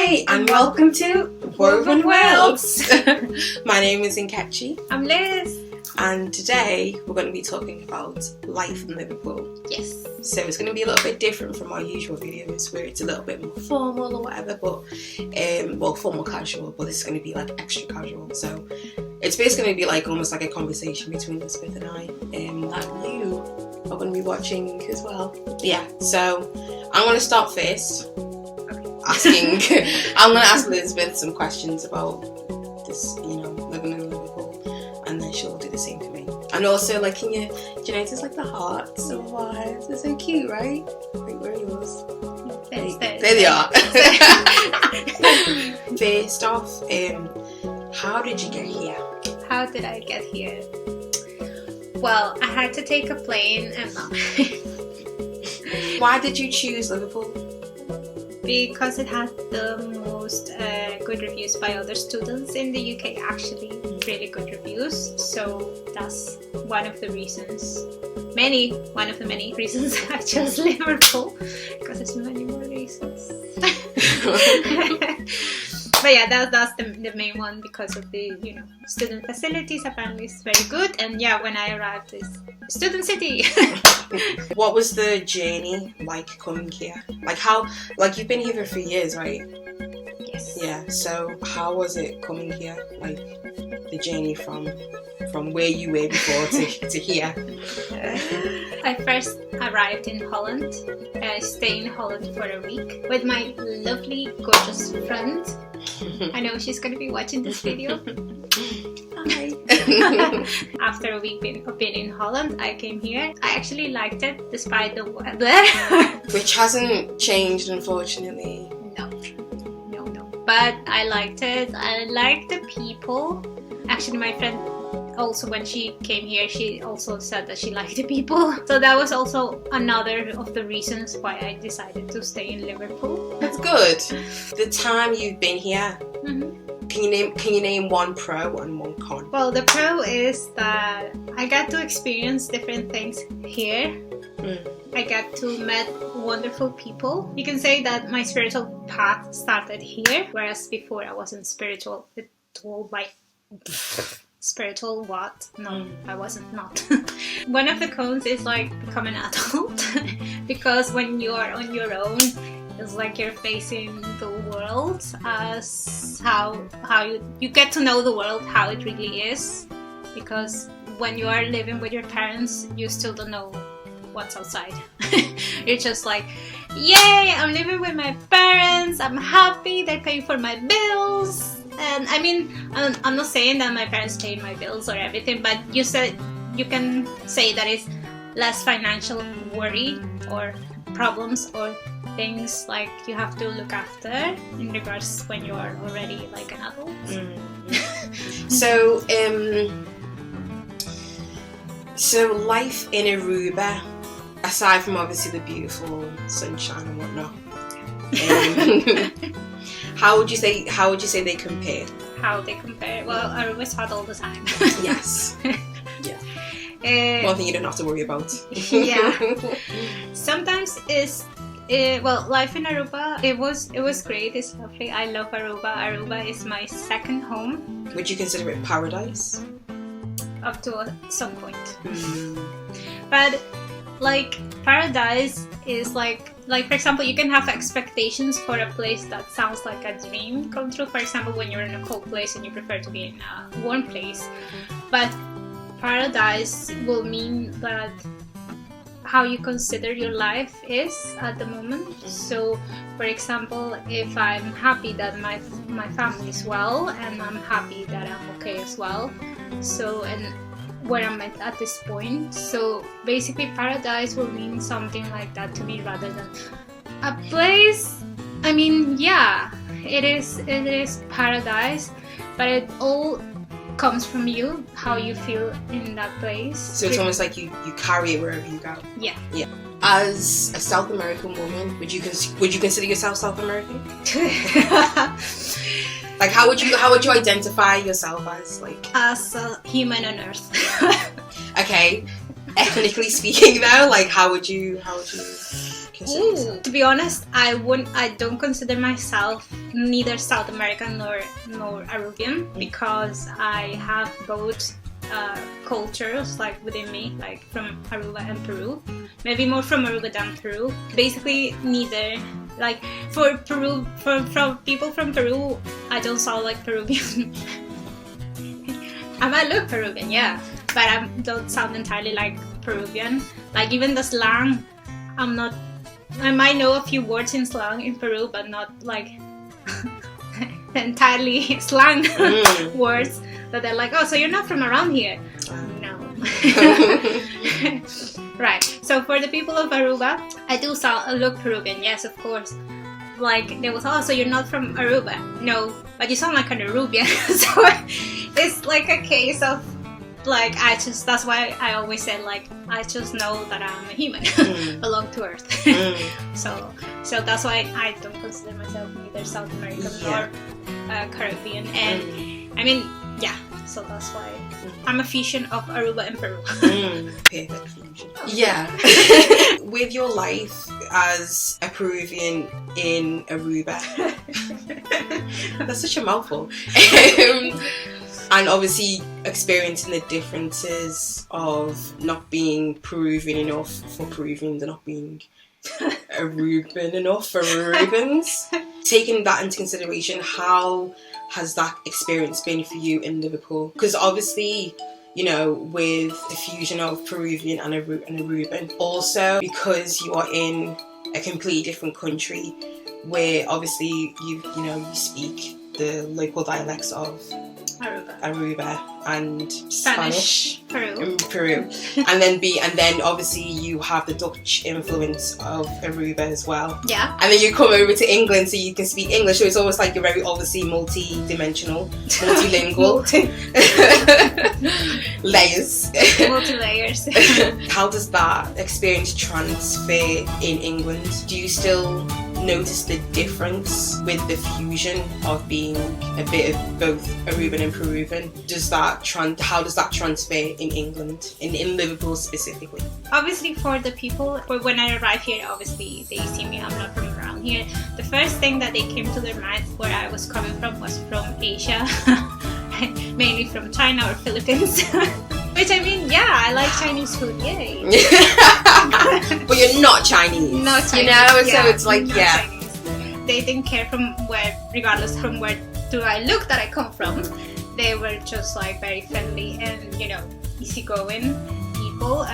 Hi, and welcome to Woven Worlds. My name is Nkechi. I'm Liz. And today we're going to be talking about life in Liverpool. Yes. So it's going to be a little bit different from our usual videos where it's a little bit more formal or whatever, but formal casual, but this is going to be like extra casual. So it's basically going to be like almost like a conversation between Elizabeth and I, that you are going to be watching as well. Yeah, so I'm going to start first. I'm going to ask Elizabeth some questions about this, living in Liverpool, and then she'll do the same for me. And also, like, do you notice like the hearts and wires? They're so cute, right? Like, where are yours? There they are. First off, how did you get here? How did I get here? Well, I had to take a plane and Why did you choose Liverpool? Because it had the most good reviews by other students in the UK, actually really good reviews, so that's one of the many reasons I chose Liverpool, because there's many more reasons. But yeah, that's the main one, because of the student facilities. Apparently it's very good, and yeah, when I arrived, it's student city. What was the journey like coming here? Like you've been here for a few years, right? Yes. Yeah, so how was it coming here? Like the journey from where you were before to here? I first arrived in Holland. I stayed in Holland for a week with my lovely, gorgeous friend. I know she's going to be watching this video. Hi. After a week of being in Holland, I came here. I actually liked it despite the weather. Which hasn't changed, unfortunately. No. But I liked it. I liked the people. Actually, my friend also, when she came here, she also said that she liked the people. So that was also another of the reasons why I decided to stay in Liverpool. That's good. The time you've been here, can you name one pro and one con? Well, the pro is that I got to experience different things here. I got to meet wonderful people. You can say that my spiritual path started here, whereas before I wasn't spiritual at all. Spiritual what? No, I wasn't not. One of the cons is like becoming an adult, because when you are on your own, it's like you're facing the world as how you get to know the world how it really is, because when you are living with your parents, you still don't know what's outside. You're just like, yay, I'm living with my parents, I'm happy, they're paying for my bills. And I mean, I'm not saying that my parents pay my bills or everything, but you can say that it's less financial worry or problems or things like you have to look after in regards when you are already like an adult. So life in Aruba, aside from obviously the beautiful sunshine and whatnot, how would you say they compare? How they compare? Well, Aruba's hot all the time. Yes. Yeah. One thing you don't have to worry about. Yeah. Sometimes life in Aruba, it was great. It's lovely. I love Aruba. Aruba is my second home. Would you consider it paradise? Up to some point. But like paradise is like for example, you can have expectations for a place that sounds like a dream come true. For example, when you're in a cold place and you prefer to be in a warm place. But paradise will mean that how you consider your life is at the moment. So for example, if I'm happy that my family is well, and I'm happy that I'm okay as well, so and where I'm at this point, so basically paradise will mean something like that to me rather than a place. I mean, yeah, it is paradise, but it all comes from you, how you feel in that place. So it's almost like you carry it wherever you go. Yeah. As a South American woman, would you consider yourself South American? Like, how would you identify yourself as, like? As a human on Earth. Okay, ethnically speaking though? Like, how would you consider yourself? To be honest, I don't consider myself neither South American nor Arubian, because I have both cultures like within me, like from Aruba and Peru. Maybe more from Aruba than Peru. Basically, neither. Like for Peru, from people from Peru, I don't sound like Peruvian. I might look Peruvian, yeah, but I don't sound entirely like Peruvian. Like even the slang, I'm not. I might know a few words in slang in Peru, but not like entirely slang words that they're like, oh, so you're not from around here? No. Right. So for the people of Aruba, I do look Peruvian, yes, of course. Like they was, oh, so you're not from Aruba? No, but you sound like an Arubian. So it's like a case of like that's why I always said like I just know that I'm a human, belong to Earth. So that's why I don't consider myself neither South American nor Caribbean. And I mean, yeah. So that's why I'm a fusion of Aruba and Peru. Perfect fusion. Yeah. With your life as a Peruvian in Aruba, that's such a mouthful. And obviously experiencing the differences of not being Peruvian enough for Peruvians and not being Aruban enough for Arubans. Taking that into consideration, how has that experience been for you in Liverpool? Because obviously, you know, with the fusion of Peruvian and Aruban, also because you are in a completely different country where obviously you speak the local dialects of Aruba and Spanish in Peru, and then obviously you have the Dutch influence of Aruba as well. Yeah. And then you come over to England so you can speak English. So it's almost like you're very obviously multi-dimensional, multilingual. Layers. Multi-layers. How does that experience transfer in England? Do you still notice the difference with the fusion of being a bit of both Aruban and Peruvian? How does that transfer in England, in Liverpool specifically? Obviously, for the people, when I arrive here, obviously they see me, I'm not from around here. The first thing that they came to their mind where I was coming from was from Asia, mainly from China or Philippines. Which I mean, yeah, I like Chinese food, yay. But you're not Chinese. Not Chinese. You know, yeah, so it's like, yeah. Chinese. They didn't care from where, regardless from where do I look that I come from. They were just like very friendly and, you know, easygoing people.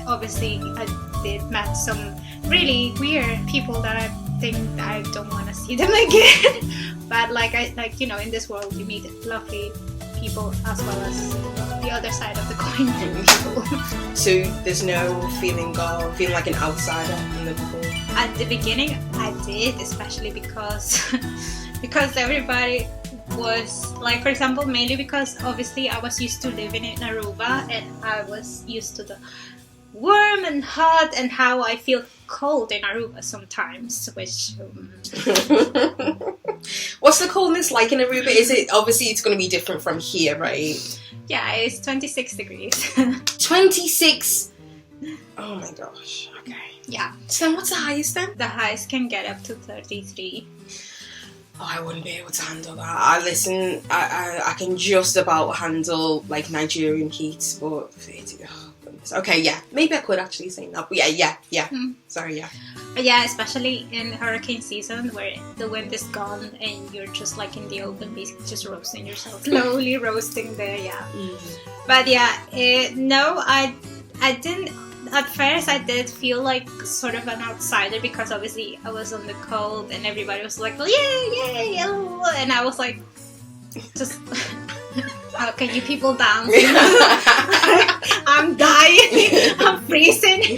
Obviously, I did met some really weird people that I think I don't want to see them again. But you know, in this world you meet lovely people as well as the other side of the coin people. So there's no feeling like an outsider in Liverpool? At the beginning I did, especially because everybody was like, for example, mainly because obviously I was used to living in Aruba and I was used to the warm and hot and how I feel cold in Aruba sometimes, which What's the coldness like in Aruba? Is it obviously it's going to be different from here, right? Yeah, it's 26 degrees. 26. Oh my gosh. Okay. Yeah. So then what's the highest then? The highest can get up to 33. Oh, I wouldn't be able to handle that. I can just about handle like Nigerian heat, but goodness. Okay, yeah, maybe I could actually say that. But yeah. Sorry, yeah. But yeah, especially in hurricane season where the wind is gone and you're just like in the open, basically just roasting yourself, slowly roasting there. Yeah. But yeah, no, I didn't. At first, I did feel like sort of an outsider because obviously I was on the cold and everybody was like, yay, and I was like, just, how can you people dance? I'm dying, I'm freezing.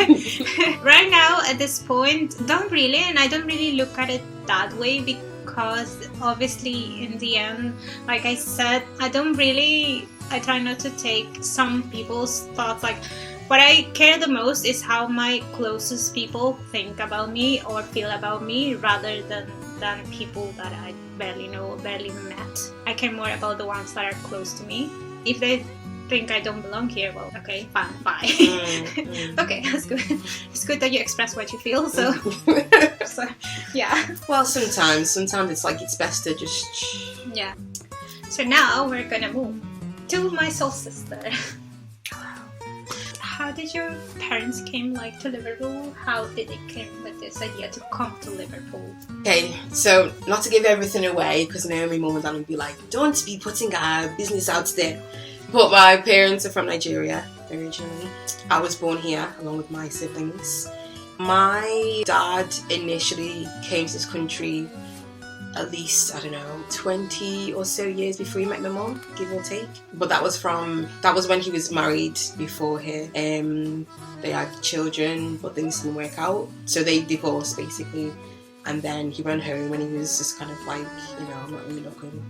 Right now, at this point, don't really, and I don't really look at it that way because obviously in the end, like I said, I try not to take some people's thoughts like, what I care the most is how my closest people think about me or feel about me rather than people that I barely know or barely met. I care more about the ones that are close to me. If they think I don't belong here, well, okay, fine, bye. Okay, that's good. It's good that you express what you feel, so, so yeah. Well, sometimes it's like it's best to just... Yeah. So now we're gonna move to my soul sister. How did your parents came to Liverpool? How did it came with this idea to come to Liverpool? Okay, so not to give everything away, because Naomi, mum and dad would be like, don't be putting our business out there. But my parents are from Nigeria originally. I was born here along with my siblings. My dad initially came to this country at least, 20 or so years before he met my mum, give or take. But that was when he was married before her. They had children, but things didn't work out. So they divorced, basically. And then he went home and he was just kind of like, I'm not really looking.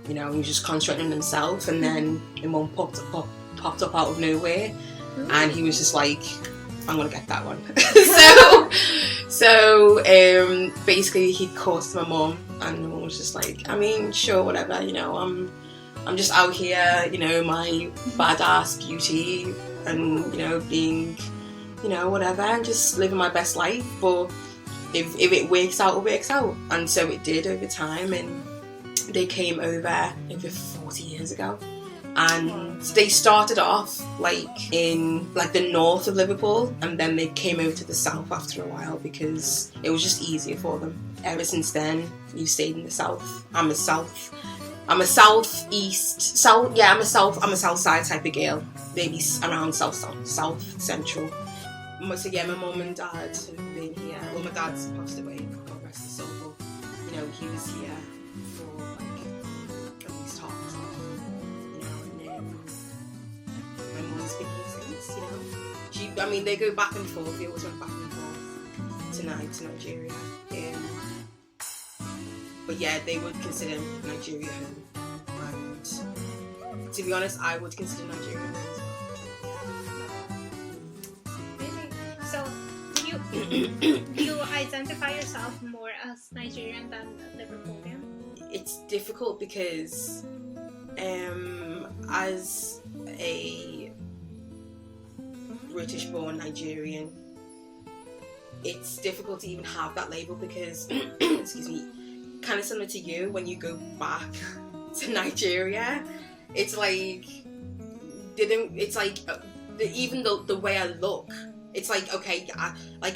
He was just concentrating on himself. And then my mum popped up out of nowhere. And he was just like, I'm gonna get that one. so basically he courted my mum, and my mum was just like, sure, whatever, I'm just out here, my badass beauty, and being, whatever, and just living my best life. But if it works out, it works out. And so it did over time, and they came over 40 years ago. And they started off in the north of Liverpool, and then they came over to the south after a while because it was just easier for them. Ever since then, we've stayed in the south. I'm a south side type of girl, maybe around south central. So yeah, my mum and dad have been here. Well, my dad's passed away, God rest his soul, but he was here for at least half his life. My mum's been here since, they go back and forth. They always went back and forth to Nigeria. But yeah, they would consider Nigeria home. And to be honest, I would consider Nigeria home as well. Really? So, do you identify yourself more as Nigerian than Liverpoolian? It's difficult because as a British-born Nigerian, it's difficult to even have that label because, excuse me, kind of similar to you, when you go back to Nigeria, it's like, even the way I look, it's like, okay,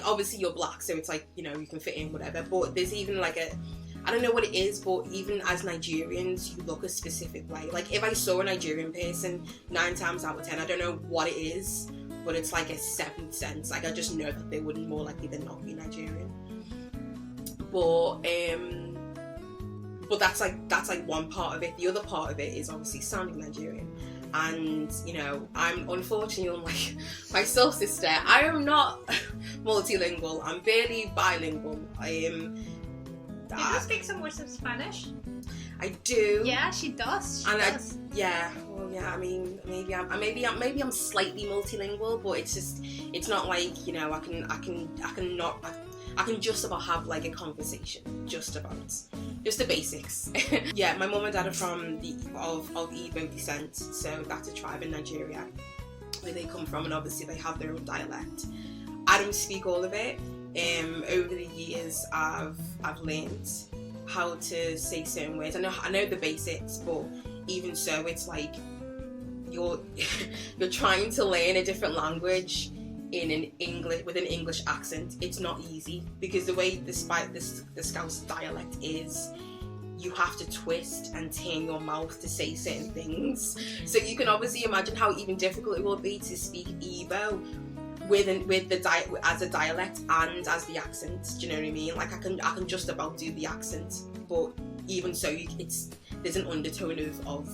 obviously you're black, so it's like, you can fit in, whatever, but there's even I don't know what it is, but even as Nigerians, you look a specific way. If I saw a Nigerian person, 9 times out of 10, I don't know what it is, but it's like a seventh sense. I just know that they wouldn't more likely than not be Nigerian. But that's one part of it. The other part of it is obviously sounding Nigerian. And, I'm unfortunately, unlike my soul sister, I am not multilingual. I'm barely bilingual. You do speak some words of Spanish? I do. Yeah, she does. Maybe I'm slightly multilingual, but it's not like, I can just about have a conversation, just the basics. Yeah, my mum and dad are from of Igbo descent, so that's a tribe in Nigeria where they come from, and obviously they have their own dialect. I don't speak all of it. Over the years, I've learned how to say certain words. I know the basics, but even so, it's like you're trying to learn a different language with an English accent. It's not easy because the way the Scouse dialect is, you have to twist and turn your mouth to say certain things. So you can obviously imagine how even difficult it will be to speak Igbo as a dialect and as the accent. Do you know what I mean? I can just about do the accent, but even so, there's an undertone of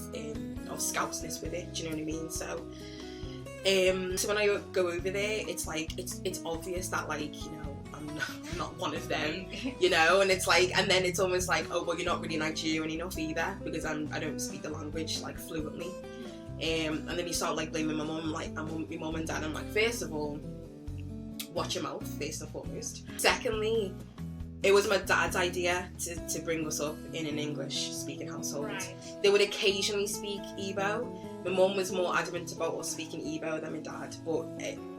Scouseness with it. Do you know what I mean? So when I go over there, it's obvious that I'm not one of them, and it's and then it's almost like, oh well, you're not really Nigerian enough either because I don't speak the language fluently. And then you start blaming my mum, my mum and dad. I'm like, first of all, watch your mouth, first and foremost. Secondly, it was my dad's idea to bring us up in an English-speaking household. Right. They would occasionally speak Igbo. My mum was more adamant about us speaking Igbo than my dad, but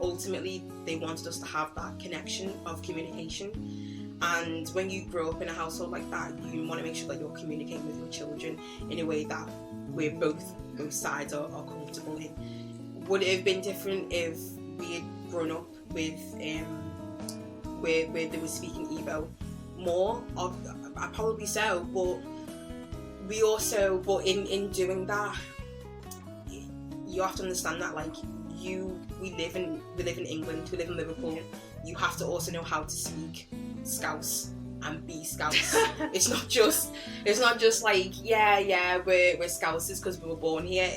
ultimately they wanted us to have that connection of communication. And when you grow up in a household like that, you want to make sure that you're communicating with your children in a way that we're both sides are comfortable in. Would it have been different if we had grown up with where they were speaking Igbo more? Probably so, but we also, but in doing that, you have to understand that like we live in England, we live in Liverpool. You have to also know how to speak Scouse and be Scouse. It's not just like we're Scousers because we were born here.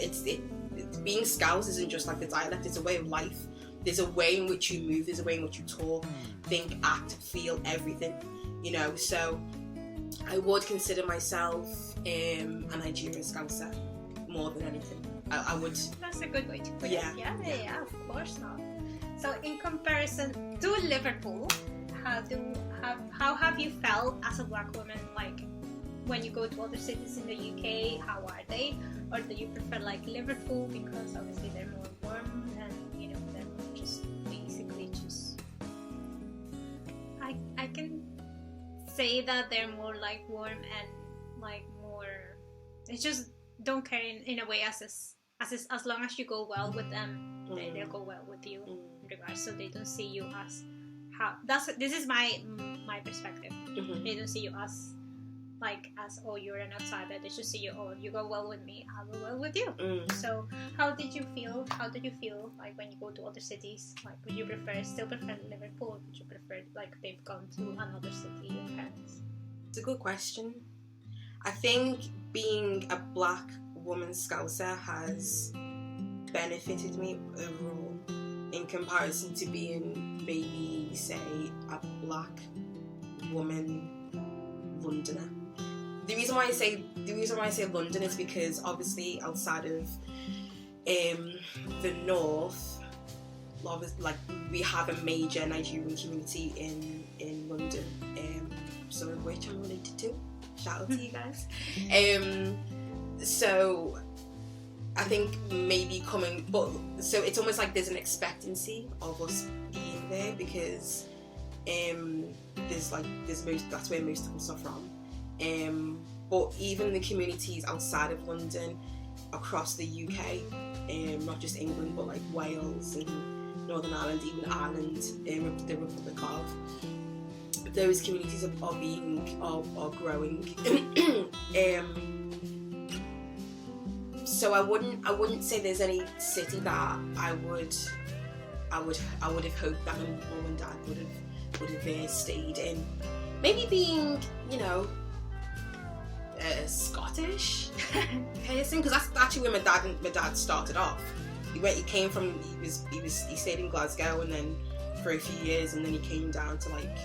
Being Scouse isn't just like the dialect, it's a way of life. There's a way in which you move, there's a way in which you talk, think, act, feel, everything, you know. So I would consider myself a Nigerian Scouser more than anything. I would. That's a good way to put it. Yeah. Yeah, of course not. So in comparison to Liverpool, how have you felt as a black woman, like when you go to other cities in the UK? How are they? Or do you prefer like Liverpool because obviously they're more warm and you know they're just basically just I can say that they're more like warm and like more, it's just don't care in a way as long as you go well with them, they'll go well with you in regards, so they don't see you as this is my perspective. They don't see you as like as you're an outsider. They just see you, you go well with me, I'll go well with you. So how did you feel like when you go to other cities? Like would you still prefer Liverpool, or would you prefer like they've gone to another city, your parents? It's a good question. I think being a black woman Scouser has benefited me overall in comparison to being maybe say a black woman Londoner. The reason why I say London is because obviously outside of the north, like we have a major Nigerian community in London, some of which I'm related to. Shout out to you guys. So I think maybe so it's almost like there's an expectancy of us being there because that's where most of us are from. But even the communities outside of London, across the UK, not just England, but like Wales and Northern Ireland, even Ireland, the Republic of, those communities are growing. So I wouldn't say there's any city that I would have hoped that my mum and dad would have stayed in. Maybe being, you know, a Scottish person, because that's actually where my dad started off. He stayed in Glasgow and then for a few years, and then he came down to like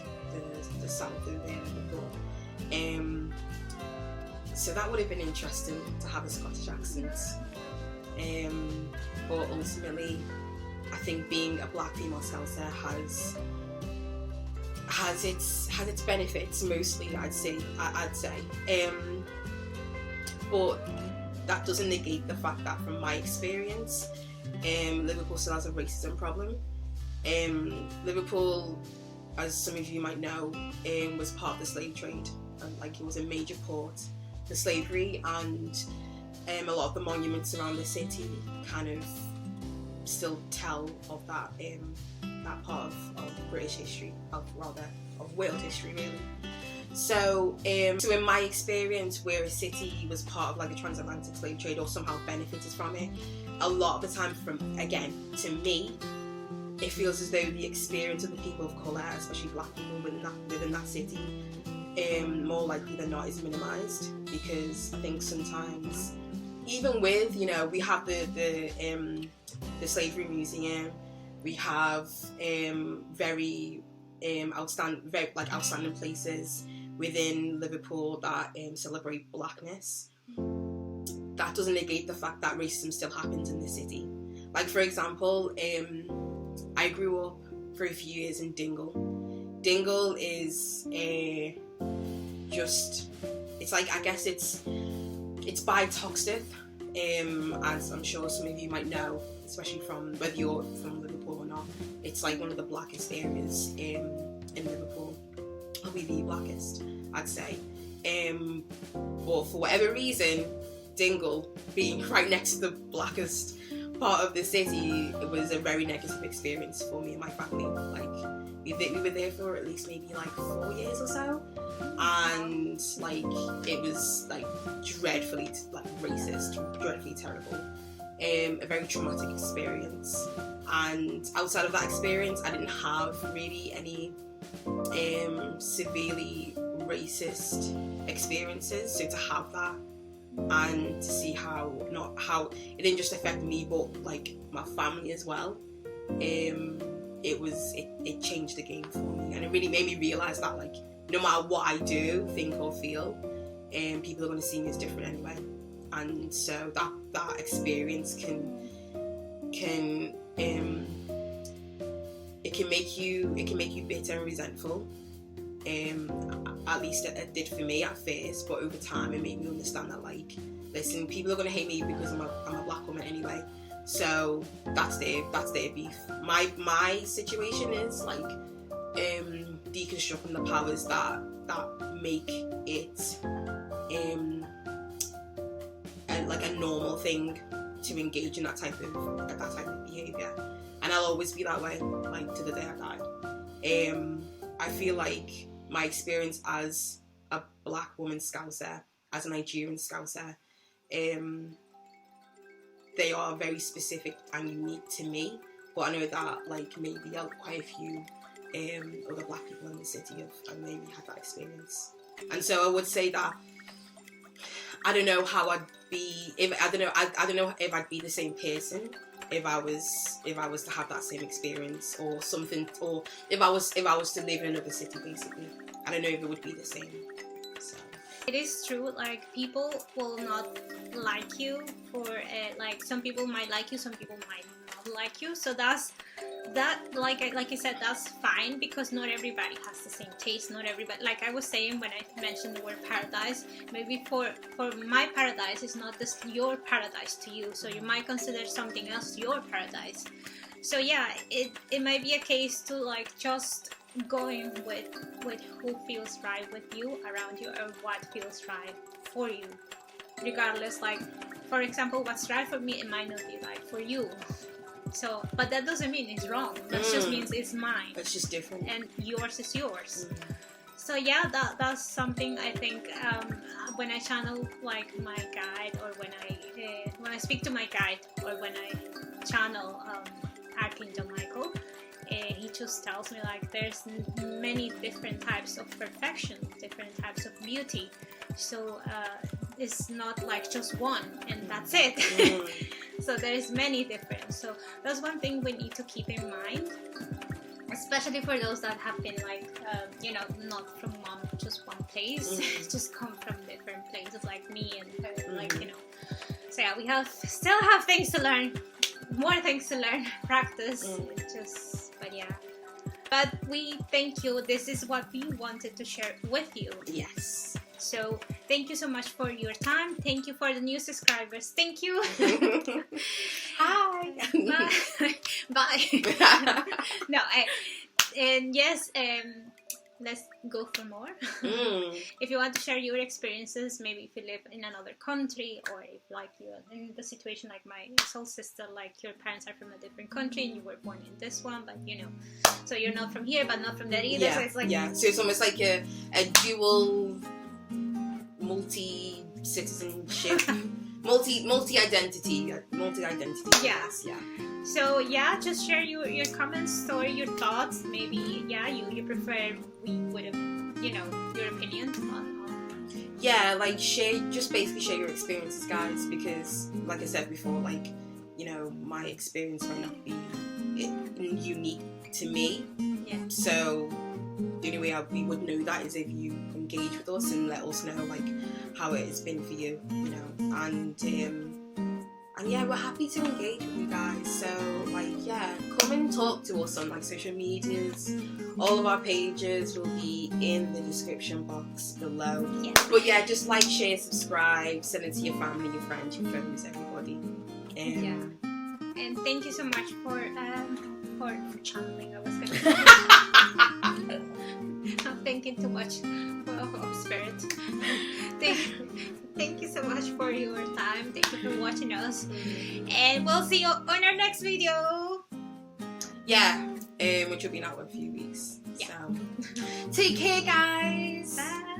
the south of Liverpool. So that would have been interesting to have a Scottish accent. But ultimately, I think being a black female Scouser has its benefits mostly. I'd say. But that doesn't negate the fact that from my experience, Liverpool still has a racism problem. Liverpool, as some of you might know, was part of the slave trade, and like it was a major port for slavery, and a lot of the monuments around the city kind of still tell of that part of British history, of world history really. So in my experience, where a city was part of like a transatlantic slave trade or somehow benefited from it, a lot of the time, to me, it feels as though the experience of the people of colour, especially black people within that city, more likely than not is minimised, because I think sometimes, even with, you know, we have the Slavery Museum, we have very outstanding places within Liverpool that celebrate blackness. That doesn't negate the fact that racism still happens in the city. Like, for example, I grew up for a few years in Dingle, Dingle is just, it's like, I guess it's by Toxteth, as I'm sure some of you might know, especially from whether you're from Liverpool or not. It's like one of the blackest areas in Liverpool, probably the blackest, I'd say. But for whatever reason, Dingle, being right next to the blackest part of the city, it was a very negative experience for me and my family. Like, we were there for at least maybe like 4 years or so, and like it was like dreadfully like racist, dreadfully terrible, a very traumatic experience. And outside of that experience, I didn't have really any severely racist experiences. So to have that and to see how it didn't just affect me but like my family as well, it changed the game for me, and it really made me realise that like no matter what I do, think or feel, people are going to see me as different anyway. And so that experience can make you bitter and resentful. At least it did for me at first, but over time it made me understand that like, listen, people are going to hate me because I'm a black woman anyway. So that's their beef. My situation is like deconstructing the powers that make it like a normal thing to engage in that type of behaviour. And I'll always be that way, like to the day I die. I feel like my experience as a black woman Scouser, as a Nigerian Scouser, they are very specific and unique to me. But I know that like maybe quite a few other black people in the city have maybe had that experience. And so I would say that I don't know how I'd be I don't know if I'd be the same person if I was to have that same experience or something, or if I was to live in another city basically. I don't know if it would be the same. So it is true, like people will not like you for like some people might like you, some people might not like you. So that like you said, that's fine, because not everybody has the same taste. Not everybody, like I was saying when I mentioned the word paradise, maybe for my paradise is not just your paradise to you, so you might consider something else your paradise. So yeah, it might be a case to like just going with who feels right with you, around you, or what feels right for you, regardless. Like for example, what's right for me, it might not be right for you. So, but that doesn't mean it's wrong. That just means it's mine. It's just different. And yours is yours. So yeah, that's something I think when I channel like my guide, or when I speak to my guide, or when I channel Archangel Michael, he just tells me like there's many different types of perfection, different types of beauty. So it's not like just one and that's it. So there's many different. So that's one thing we need to keep in mind, especially for those that have been like not from just one place, just come from different places, like me and her, like so yeah, we still have things to learn, more things to learn, practice. But we thank you. This is what we wanted to share with you. Yes. So thank you so much for your time. Thank you for the new subscribers. Thank you. Hi. Bye. No, and yes, let's go for more. If you want to share your experiences, maybe if you live in another country, or if like you're in the situation like my soul sister, like your parents are from a different country and you were born in this one, but so you're not from here but not from there either. Yeah, so it's like so it's almost like a dual multi-citizenship, multi-identity. Yeah. So yeah, just share your comments or your thoughts. Maybe you prefer we would have your opinion on. Yeah, like basically share your experiences, guys, because like I said before, like my experience might not be unique to me. Yeah. So the only way we would know that is if you engage with us and let us know like how it has been for you, and And yeah, we're happy to engage with you guys. So like, yeah, come and talk to us on like social medias. All of our pages will be in the description box below. Yeah. But yeah, just like, share, subscribe, send it to your family, your friends, your foes, everybody. Yeah. And thank you so much for channeling. I was gonna say. I'm thinking too much of spirit. Thank you so much for your time. Thank you for watching us. And we'll see you on our next video. Yeah, which will be out in a few weeks. Yeah. So take care, guys. Bye.